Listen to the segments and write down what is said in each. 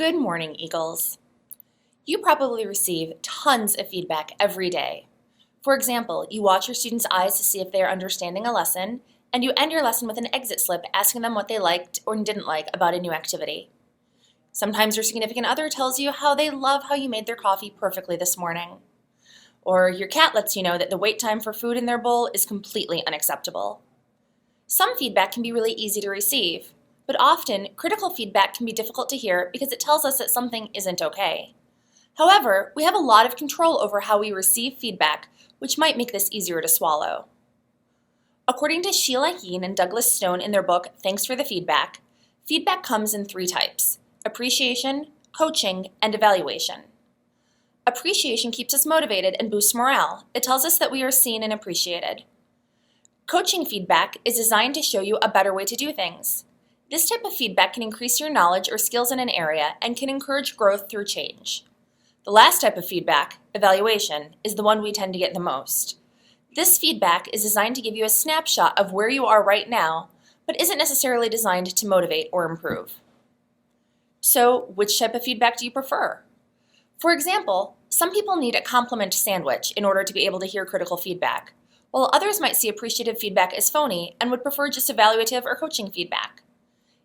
Good morning, Eagles. You probably receive tons of feedback every day. For example, you watch your students' eyes to see if they are understanding a lesson, and you end your lesson with an exit slip asking them what they liked or didn't like about a new activity. Sometimes your significant other tells you how they love how you made their coffee perfectly this morning. Or your cat lets you know that the wait time for food in their bowl is completely unacceptable. Some feedback can be really easy to receive, but often critical feedback can be difficult to hear because it tells us that something isn't okay. However, we have a lot of control over how we receive feedback, which might make this easier to swallow. According to Sheila Heen and Douglas Stone in their book, Thanks for the Feedback, feedback comes in 3 types: appreciation, coaching, and evaluation. Appreciation keeps us motivated and boosts morale. It tells us that we are seen and appreciated. Coaching feedback is designed to show you a better way to do things. This type of feedback can increase your knowledge or skills in an area and can encourage growth through change. The last type of feedback, evaluation, is the one we tend to get the most. This feedback is designed to give you a snapshot of where you are right now, but isn't necessarily designed to motivate or improve. So, which type of feedback do you prefer? For example, some people need a compliment sandwich in order to be able to hear critical feedback, while others might see appreciative feedback as phony and would prefer just evaluative or coaching feedback.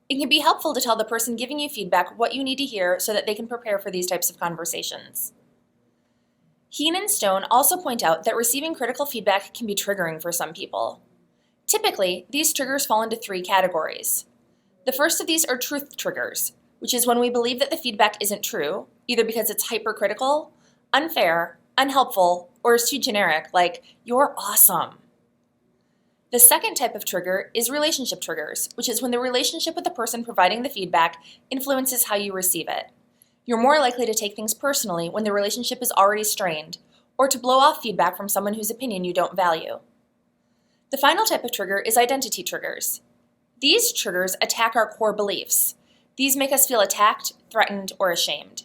It can be helpful to tell the person giving you feedback what you need to hear so that they can prepare for these types of conversations. Heen and Stone also point out that receiving critical feedback can be triggering for some people. Typically, these triggers fall into 3 categories. The first of these are truth triggers, which is when we believe that the feedback isn't true, either because it's hypercritical, unfair, unhelpful, or is too generic, like, "You're awesome." The second type of trigger is relationship triggers, which is when the relationship with the person providing the feedback influences how you receive it. You're more likely to take things personally when the relationship is already strained, or to blow off feedback from someone whose opinion you don't value. The final type of trigger is identity triggers. These triggers attack our core beliefs. These make us feel attacked, threatened, or ashamed.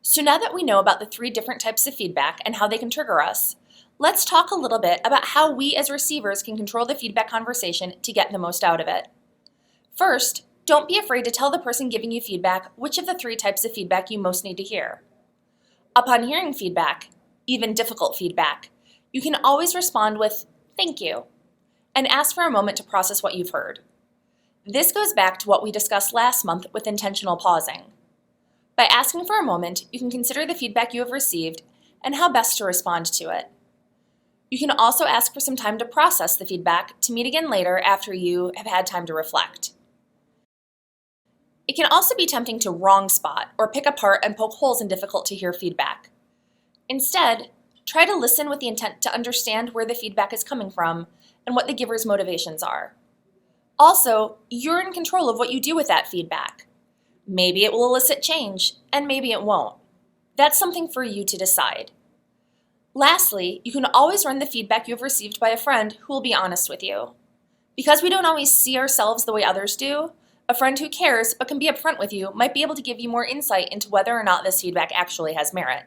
So now that we know about the 3 different types of feedback and how they can trigger us, let's talk a little bit about how we as receivers can control the feedback conversation to get the most out of it. First, don't be afraid to tell the person giving you feedback which of the 3 types of feedback you most need to hear. Upon hearing feedback, even difficult feedback, you can always respond with "thank you" and ask for a moment to process what you've heard. This goes back to what we discussed last month with intentional pausing. By asking for a moment, you can consider the feedback you have received and how best to respond to it. You can also ask for some time to process the feedback to meet again later after you have had time to reflect. It can also be tempting to wrong spot or pick apart and poke holes in difficult to hear feedback. Instead, try to listen with the intent to understand where the feedback is coming from and what the giver's motivations are. Also, you're in control of what you do with that feedback. Maybe it will elicit change, and maybe it won't. That's something for you to decide. Lastly, you can always run the feedback you have received by a friend who will be honest with you. Because we don't always see ourselves the way others do, a friend who cares but can be upfront with you might be able to give you more insight into whether or not this feedback actually has merit.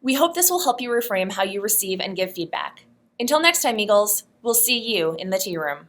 We hope this will help you reframe how you receive and give feedback. Until next time, Eagles, we'll see you in the tea room.